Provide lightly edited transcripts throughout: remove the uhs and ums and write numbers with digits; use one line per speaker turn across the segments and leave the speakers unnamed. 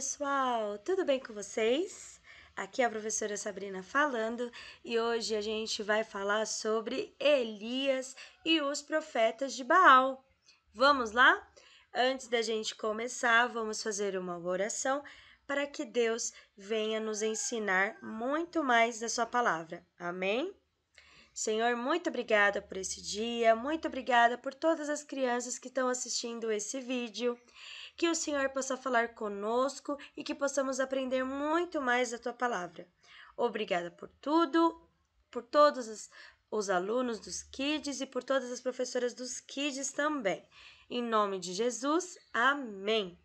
pessoal, tudo bem com vocês? Aqui é a professora Sabrina falando e hoje a gente vai falar sobre Elias e os profetas de Baal. Vamos lá? Antes da gente começar, vamos fazer uma oração para que Deus venha nos ensinar muito mais da sua palavra. Amém? Senhor, muito obrigada por esse dia, muito obrigada por todas as crianças que estão assistindo esse vídeo. Que o Senhor possa falar conosco e que possamos aprender muito mais da tua palavra. Obrigada por tudo, por todos os alunos dos Kids e por todas as professoras dos Kids também. Em nome de Jesus, amém.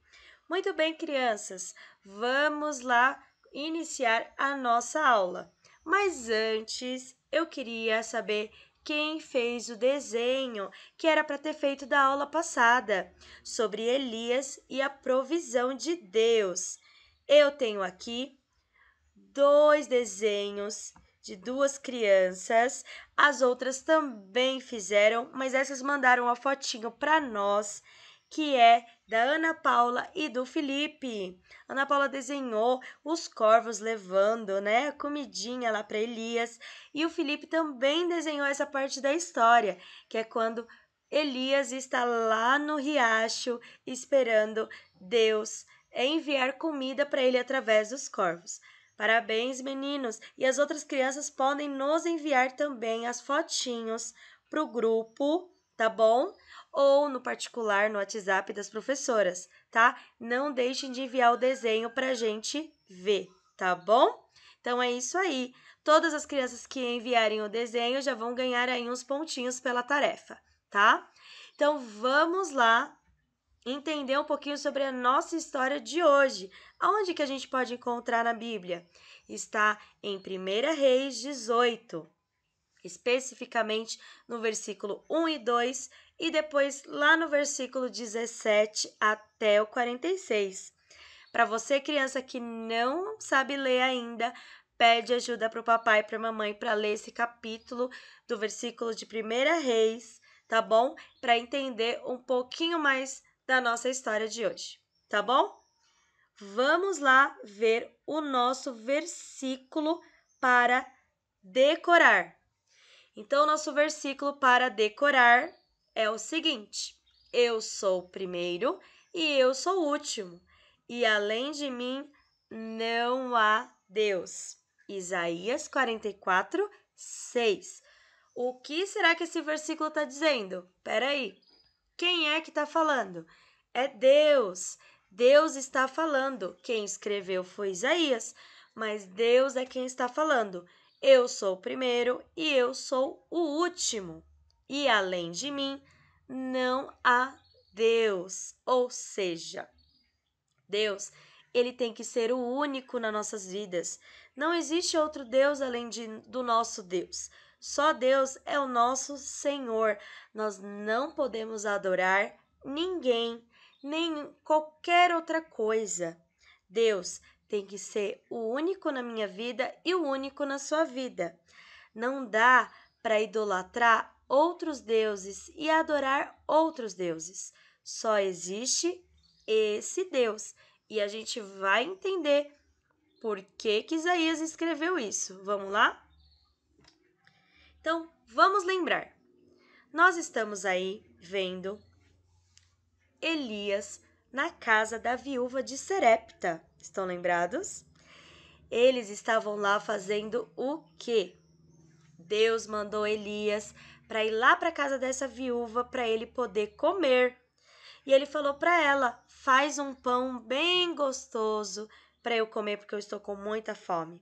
Muito bem, crianças, vamos lá iniciar a nossa aula. Mas antes, eu queria saber quem fez o desenho que era para ter feito da aula passada, sobre Elias e a provisão de Deus. Eu tenho aqui 2 desenhos de 2 crianças, as outras também fizeram, mas essas mandaram a fotinho para nós, que é da Ana Paula e do Felipe. Ana Paula desenhou os corvos levando, né, a comidinha lá para Elias, e o Felipe também desenhou essa parte da história, que é quando Elias está lá no riacho esperando Deus enviar comida para ele através dos corvos. Parabéns, meninos! E as outras crianças podem nos enviar também as fotinhos para o grupo, tá bom? Ou no particular, no WhatsApp das professoras, tá? Não deixem de enviar o desenho para a gente ver, tá bom? Então, é isso aí. Todas as crianças que enviarem o desenho já vão ganhar aí uns pontinhos pela tarefa, tá? Então, vamos lá entender um pouquinho sobre a nossa história de hoje. Aonde que a gente pode encontrar na Bíblia? Está em 1 Reis 18, especificamente no versículo 1 e 2 e depois lá no versículo 17 até o 46. Para você, criança que não sabe ler ainda, pede ajuda para o papai e para a mamãe para ler esse capítulo do versículo de 1 Reis, tá bom? Para entender um pouquinho mais da nossa história de hoje, tá bom? Vamos lá ver o nosso versículo para decorar. Então, nosso versículo para decorar é o seguinte: eu sou o primeiro e eu sou o último, e além de mim não há Deus. Isaías 44, 6. O que será que esse versículo está dizendo? Espera aí. Quem é que está falando? É Deus. Deus está falando. Quem escreveu foi Isaías, mas Deus é quem está falando. Eu sou o primeiro e eu sou o último. E além de mim, não há Deus. Ou seja, Deus, ele tem que ser o único nas nossas vidas. Não existe outro Deus além do nosso Deus. Só Deus é o nosso Senhor. Nós não podemos adorar ninguém, nem qualquer outra coisa. Deus tem que ser o único na minha vida e o único na sua vida. Não dá para idolatrar outros deuses e adorar outros deuses. Só existe esse Deus. E a gente vai entender por que Isaías escreveu isso. Vamos lá? Então, vamos lembrar. Nós estamos aí vendo Elias na casa da viúva de Serepta. Estão lembrados? Eles estavam lá fazendo o quê? Deus mandou Elias para ir lá para a casa dessa viúva para ele poder comer. E ele falou para ela: faz um pão bem gostoso para eu comer porque eu estou com muita fome.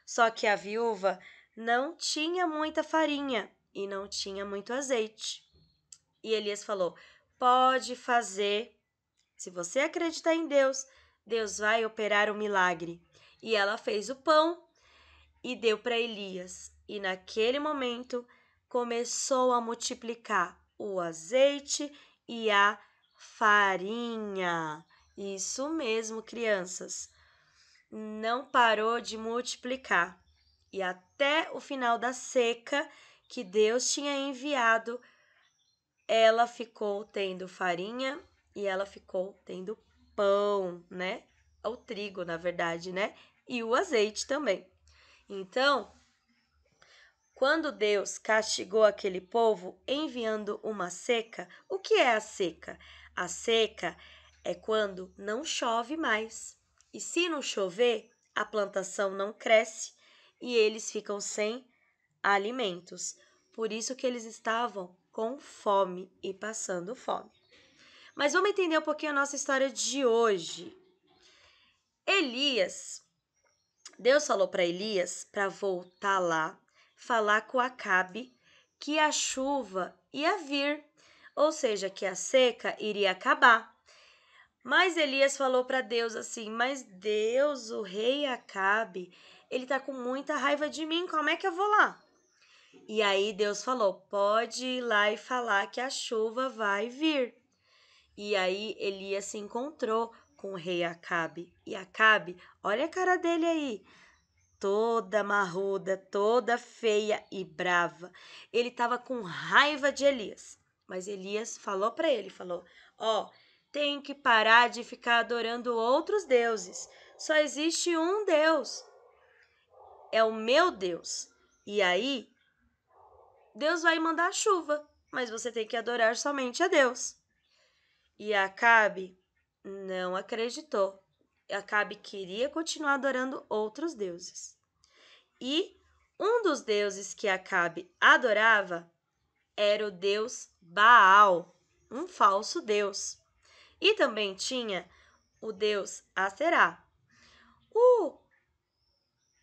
Só que a viúva não tinha muita farinha e não tinha muito azeite. E Elias falou: pode fazer. Se você acreditar em Deus, Deus vai operar o milagre. E ela fez o pão e deu para Elias. E naquele momento começou a multiplicar o azeite e a farinha. Isso mesmo, crianças. Não parou de multiplicar. E até o final da seca que Deus tinha enviado, ela ficou tendo farinha e ela ficou tendo pão, né? o trigo, na verdade, né? E o azeite também. Então, quando Deus castigou aquele povo enviando uma seca, o que é a seca? A seca é quando não chove mais. E se não chover, a plantação não cresce e eles ficam sem alimentos. Por isso que eles estavam com fome e passando fome. Mas vamos entender um pouquinho a nossa história de hoje. Deus falou para Elias para voltar lá, falar com Acabe que a chuva ia vir, ou seja, que a seca iria acabar. Mas Elias falou para Deus assim: "Mas Deus, o rei Acabe, ele tá com muita raiva de mim, como é que eu vou lá?" E aí Deus falou: "Pode ir lá e falar que a chuva vai vir." E aí Elias se encontrou com o rei Acabe. E Acabe, olha a cara dele aí, toda marruda, toda feia e brava. Ele estava com raiva de Elias. Mas Elias falou para ele, falou: "Ó, tem que parar de ficar adorando outros deuses. Só existe um Deus. É o meu Deus. E aí Deus vai mandar chuva, mas você tem que adorar somente a Deus." E Acabe não acreditou. Acabe queria continuar adorando outros deuses. E um dos deuses que Acabe adorava era o deus Baal, um falso deus. E também tinha o deus Aserá. O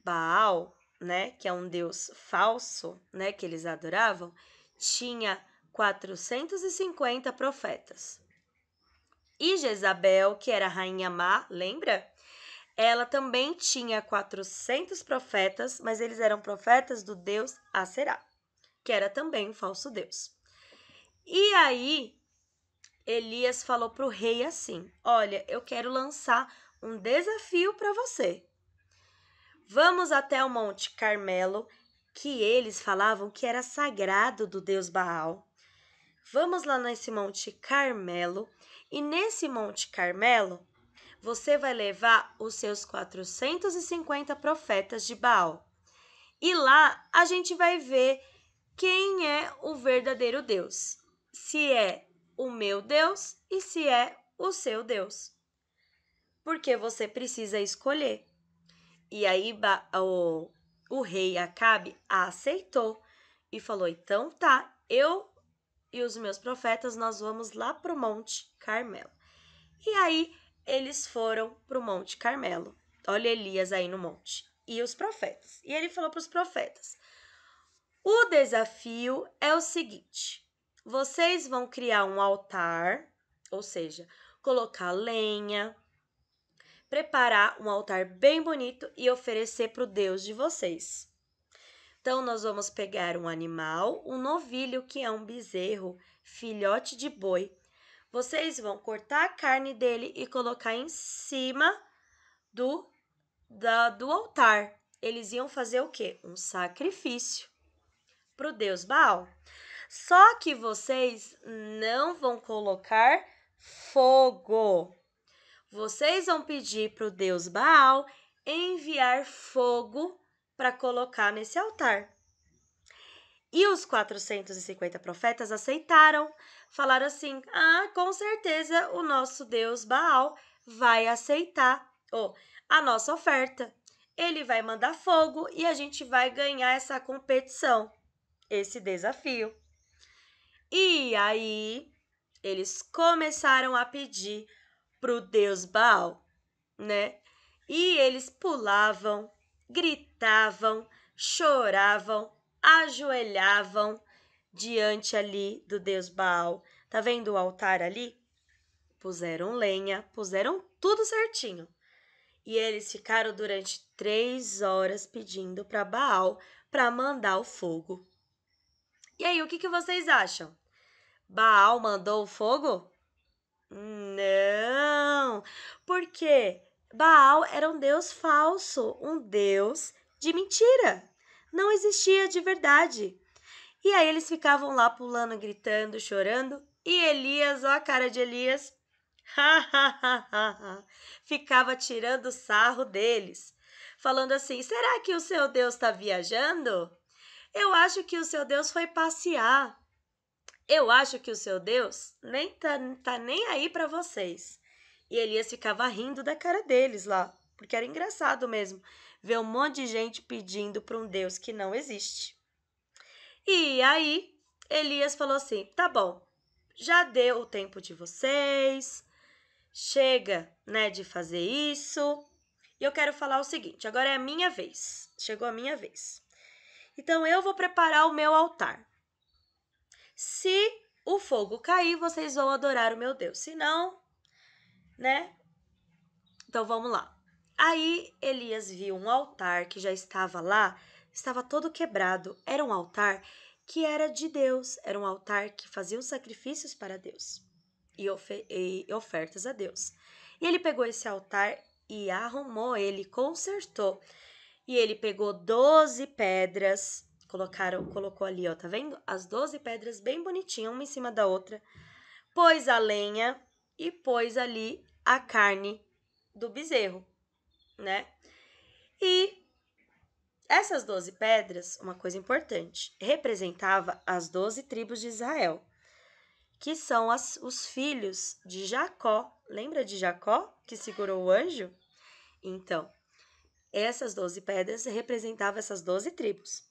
Baal, né, que é um deus falso, né, que eles adoravam, tinha 450 profetas. E Jezabel, que era a rainha má, lembra? Ela também tinha 400 profetas, mas eles eram profetas do deus Aserá, que era também um falso deus. E aí, Elias falou para o rei assim: "Olha, eu quero lançar um desafio para você. Vamos até o Monte Carmelo, que eles falavam que era sagrado do deus Baal. Vamos lá nesse Monte Carmelo, e nesse Monte Carmelo, você vai levar os seus 450 profetas de Baal. E lá a gente vai ver quem é o verdadeiro Deus. Se é o meu Deus e se é o seu Deus. Porque você precisa escolher." E aí o rei Acabe aceitou e falou: "Então tá, eu e os meus profetas, nós vamos lá para o Monte Carmelo." E aí eles foram para o Monte Carmelo. Olha Elias aí no monte. E os profetas. E ele falou para os profetas: "O desafio é o seguinte: vocês vão criar um altar, ou seja, colocar lenha, preparar um altar bem bonito e oferecer para o Deus de vocês. Então, nós vamos pegar um animal, um novilho, que é um bezerro, filhote de boi. Vocês vão cortar a carne dele e colocar em cima do altar. Eles iam fazer o quê? Um sacrifício para o deus Baal. Só que vocês não vão colocar fogo. Vocês vão pedir para o deus Baal enviar fogo para colocar nesse altar." E os 450 profetas aceitaram, falaram assim: "Ah, com certeza o nosso deus Baal vai aceitar a nossa oferta. Ele vai mandar fogo e a gente vai ganhar essa competição, esse desafio." E aí eles começaram a pedir pro deus Baal, né? E eles pulavam, gritavam, choravam, ajoelhavam diante ali do deus Baal. Tá vendo o altar ali? Puseram lenha, puseram tudo certinho. E eles ficaram durante 3 horas pedindo para Baal para mandar o fogo. E aí, o que vocês acham? Baal mandou o fogo? Não, porque Baal era um deus falso, um deus de mentira. Não existia de verdade. E aí eles ficavam lá pulando, gritando, chorando. E Elias, ó a cara de Elias, Ficava tirando sarro deles, falando assim: será que o seu Deus está viajando? Eu acho que o seu Deus foi passear. Eu acho que o seu Deus nem tá nem aí para vocês. E Elias ficava rindo da cara deles lá, porque era engraçado mesmo ver um monte de gente pedindo para um Deus que não existe. E aí Elias falou assim: tá bom, já deu o tempo de vocês, chega, né, de fazer isso. E eu quero falar o seguinte: agora é a minha vez, chegou a minha vez. Então eu vou preparar o meu altar. Se o fogo cair, vocês vão adorar o meu Deus. Se não, né? Então vamos lá. Aí Elias viu um altar que já estava lá, estava todo quebrado. Era um altar que era de Deus, era um altar que fazia os sacrifícios para Deus e ofertas a Deus. E ele pegou esse altar e arrumou ele, consertou. E ele pegou 12 pedras, colocou ali, ó, tá vendo? As 12 pedras bem bonitinhas, uma em cima da outra. Pôs a lenha e pôs ali a carne do bezerro, né? E essas 12 pedras, uma coisa importante, representava as 12 tribos de Israel, que são os filhos de Jacó. Lembra de Jacó, que segurou o anjo? Então, essas 12 pedras representavam essas 12 tribos.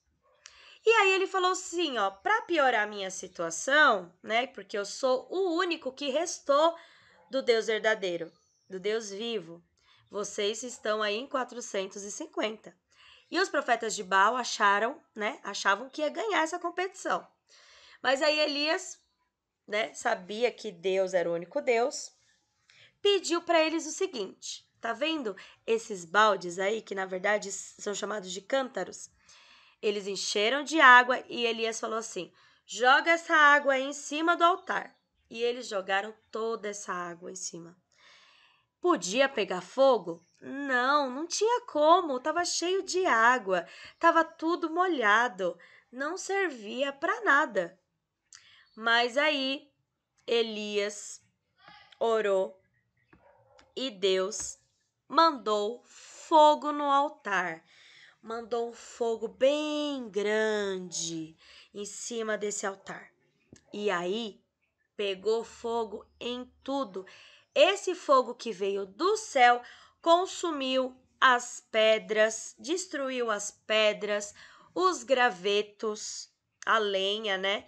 E aí ele falou assim, ó, para piorar a minha situação, né, porque eu sou o único que restou do Deus verdadeiro, do Deus vivo. Vocês estão aí em 450. E os profetas de Baal achavam que ia ganhar essa competição. Mas aí Elias, né, sabia que Deus era o único Deus, pediu para eles o seguinte: tá vendo esses baldes aí que na verdade são chamados de cântaros? Eles encheram de água e Elias falou assim: joga essa água aí em cima do altar. E eles jogaram toda essa água em cima. Podia pegar fogo? Não, não tinha como, estava cheio de água, estava tudo molhado, não servia para nada. Mas aí Elias orou e Deus mandou fogo no altar. Mandou um fogo bem grande em cima desse altar. E aí pegou fogo em tudo. Esse fogo que veio do céu consumiu as pedras, destruiu as pedras, os gravetos, a lenha, né?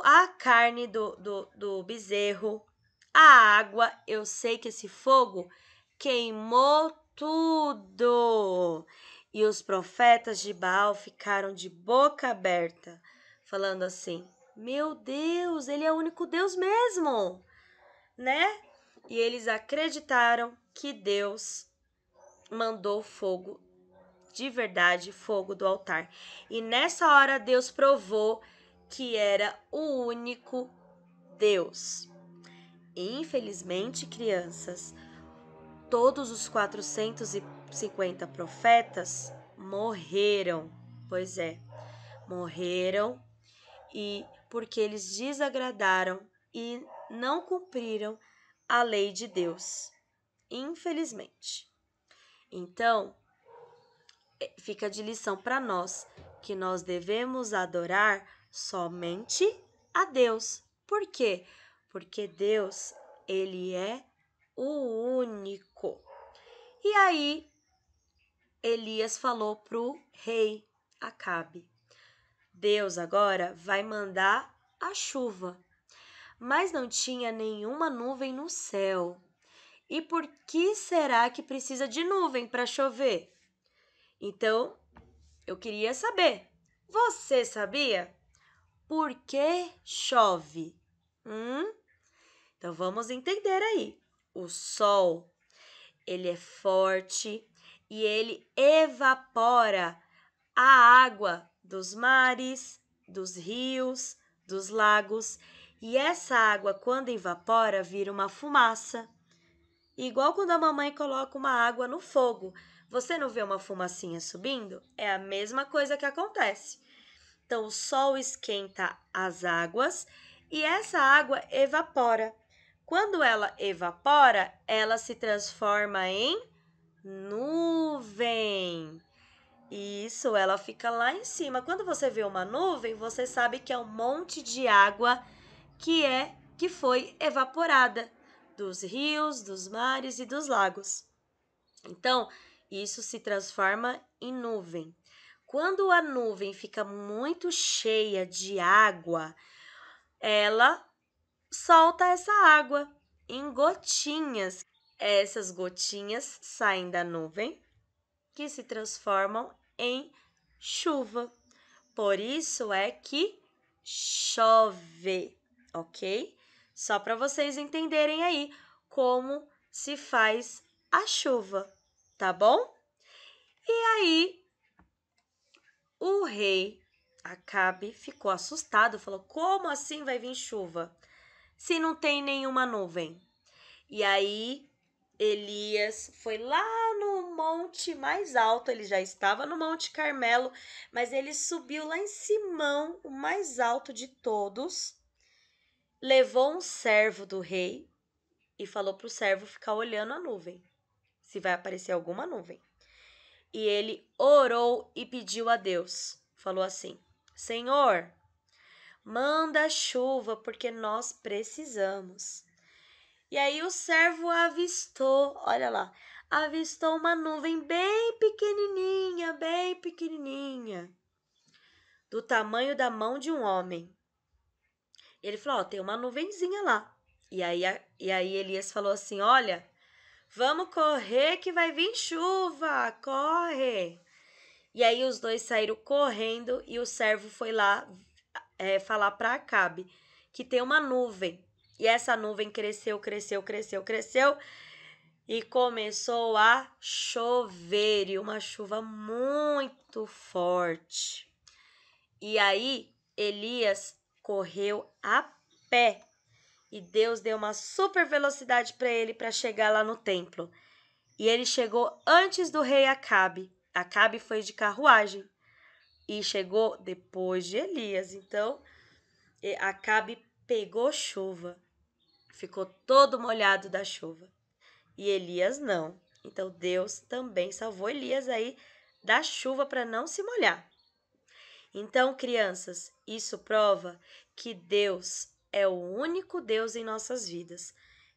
A carne do bezerro, a água. Eu sei que esse fogo queimou tudo. E os profetas de Baal ficaram de boca aberta, falando assim: meu Deus, ele é o único Deus mesmo, né? E eles acreditaram que Deus mandou fogo, de verdade, fogo do altar. E nessa hora Deus provou que era o único Deus. E, infelizmente, crianças, todos os 450 profetas morreram. Pois é, morreram e porque eles desagradaram e não cumpriram a lei de Deus, infelizmente. Então, fica de lição para nós que nós devemos adorar somente a Deus. Por quê? Porque Deus, ele é o único. E aí, Elias falou pro rei Acabe: Deus agora vai mandar a chuva. Mas não tinha nenhuma nuvem no céu. E por que será que precisa de nuvem para chover? Então, eu queria saber. Você sabia? Por que chove? Então vamos entender aí. O sol, ele é forte e ele evapora a água dos mares, dos rios, dos lagos. E essa água, quando evapora, vira uma fumaça. Igual quando a mamãe coloca uma água no fogo. Você não vê uma fumacinha subindo? É a mesma coisa que acontece. Então, o sol esquenta as águas e essa água evapora. Quando ela evapora, ela se transforma em nuvem. Isso, ela fica lá em cima. Quando você vê uma nuvem, você sabe que é um monte de água que foi evaporada dos rios, dos mares e dos lagos. Então, isso se transforma em nuvem. Quando a nuvem fica muito cheia de água, ela solta essa água em gotinhas. Essas gotinhas saem da nuvem, que se transformam em chuva. Por isso é que chove, ok? Só para vocês entenderem aí como se faz a chuva, tá bom? E aí, o rei Acabe ficou assustado, falou: como assim vai vir chuva se não tem nenhuma nuvem? E aí, Elias foi lá no monte mais alto, ele já estava no Monte Carmelo, mas ele subiu lá em Simão, o mais alto de todos, levou um servo do rei e falou para o servo ficar olhando a nuvem, se vai aparecer alguma nuvem. E ele orou e pediu a Deus, falou assim: Senhor, manda chuva porque nós precisamos. E aí o servo avistou, olha lá, avistou uma nuvem bem pequenininha, do tamanho da mão de um homem. Ele falou, tem uma nuvenzinha lá. E aí Elias falou assim, olha, vamos correr que vai vir chuva, corre. E aí os dois saíram correndo e o servo foi lá falar para Acabe que tem uma nuvem. E essa nuvem cresceu e começou a chover, e uma chuva muito forte. E aí Elias correu a pé e Deus deu uma super velocidade para ele para chegar lá no templo. E ele chegou antes do rei Acabe. Acabe foi de carruagem e chegou depois de Elias. Então, Acabe pegou chuva, ficou todo molhado da chuva. E Elias não. Então, Deus também salvou Elias aí da chuva para não se molhar. Então, crianças, isso prova que Deus é o único Deus em nossas vidas,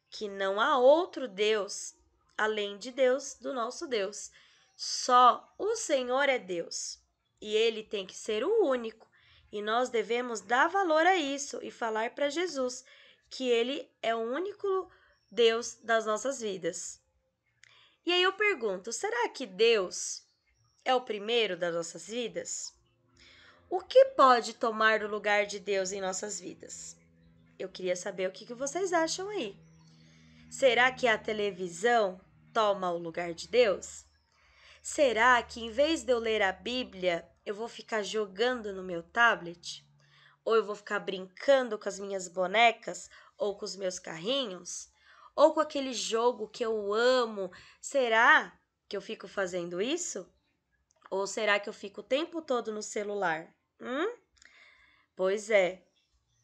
que não há outro Deus além de Deus, do nosso Deus. Só o Senhor é Deus e ele tem que ser o único. E nós devemos dar valor a isso e falar para Jesus que ele é o único Deus das nossas vidas. E aí eu pergunto, será que Deus é o primeiro das nossas vidas? O que pode tomar o lugar de Deus em nossas vidas? Eu queria saber o que vocês acham aí. Será que a televisão toma o lugar de Deus? Será que em vez de eu ler a Bíblia, eu vou ficar jogando no meu tablet? Ou eu vou ficar brincando com as minhas bonecas ou com os meus carrinhos? Ou com aquele jogo que eu amo? Será que eu fico fazendo isso? Ou será que eu fico o tempo todo no celular? Pois é,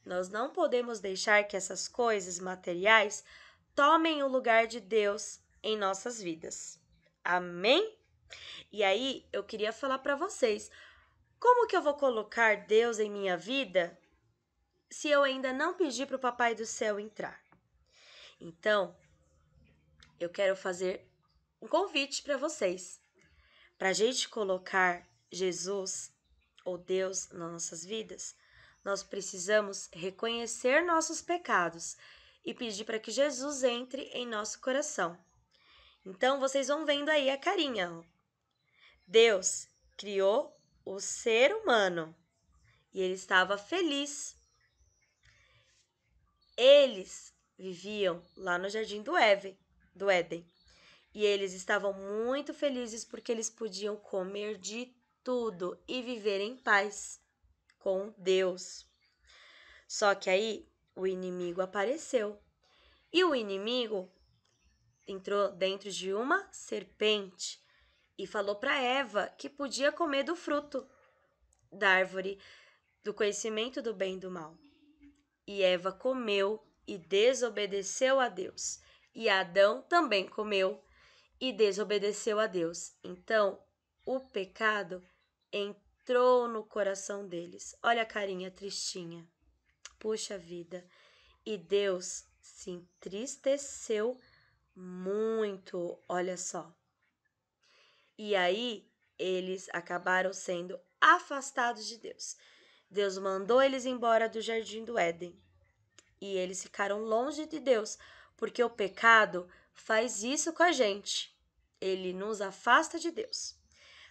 nós não podemos deixar que essas coisas materiais tomem o lugar de Deus em nossas vidas. Amém? E aí, eu queria falar para vocês, como que eu vou colocar Deus em minha vida se eu ainda não pedi para o Papai do Céu entrar? Então, eu quero fazer um convite para vocês, para a gente colocar Jesus ou Deus nas nossas vidas, nós precisamos reconhecer nossos pecados e pedir para que Jesus entre em nosso coração. Então, vocês vão vendo aí a carinha. Ó. Deus criou o ser humano e ele estava feliz. Eles viviam lá no jardim do Éden. E eles estavam muito felizes porque eles podiam comer de tudo e viver em paz com Deus. Só que aí o inimigo apareceu. E o inimigo entrou dentro de uma serpente e falou para Eva que podia comer do fruto da árvore do conhecimento do bem e do mal. E Eva comeu e desobedeceu a Deus. E Adão também comeu e desobedeceu a Deus. Então, o pecado entrou no coração deles. Olha a carinha tristinha. Puxa vida. E Deus se entristeceu muito, olha só. E aí, eles acabaram sendo afastados de Deus. Deus mandou eles embora do jardim do Éden. E eles ficaram longe de Deus, porque o pecado faz isso com a gente. Ele nos afasta de Deus.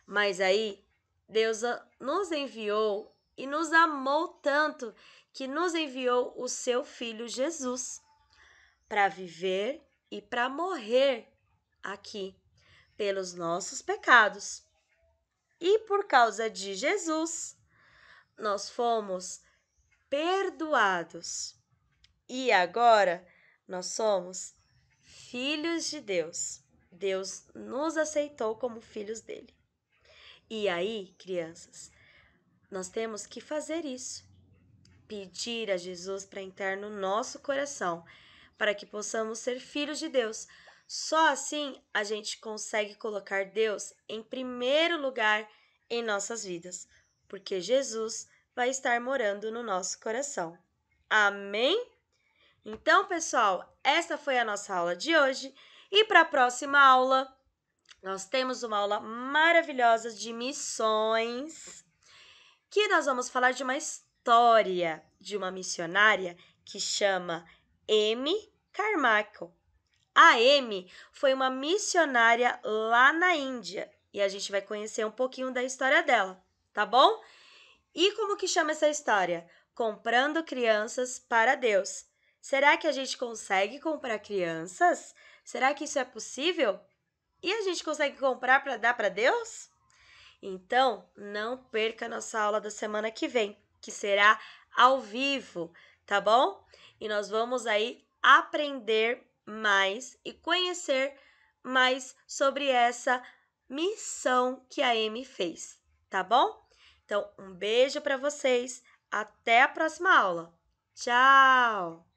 Mas aí, Deus nos enviou e nos amou tanto que nos enviou o seu Filho Jesus para viver e para morrer aqui pelos nossos pecados. E por causa de Jesus, nós fomos perdoados. E agora nós somos filhos de Deus. Deus nos aceitou como filhos dele. E aí, crianças, nós temos que fazer isso. Pedir a Jesus para entrar no nosso coração, para que possamos ser filhos de Deus. Só assim a gente consegue colocar Deus em primeiro lugar em nossas vidas, porque Jesus vai estar morando no nosso coração. Amém? Então, pessoal, essa foi a nossa aula de hoje. E para a próxima aula, nós temos uma aula maravilhosa de missões, que nós vamos falar de uma história de uma missionária que chama Amy Carmichael. A Amy foi uma missionária lá na Índia e a gente vai conhecer um pouquinho da história dela, tá bom? E como que chama essa história? Comprando crianças para Deus. Será que a gente consegue comprar crianças? Será que isso é possível? E a gente consegue comprar para dar para Deus? Então, não perca a nossa aula da semana que vem, que será ao vivo, tá bom? E nós vamos aí aprender mais e conhecer mais sobre essa missão que a Amy fez, tá bom? Então, um beijo para vocês. Até a próxima aula. Tchau!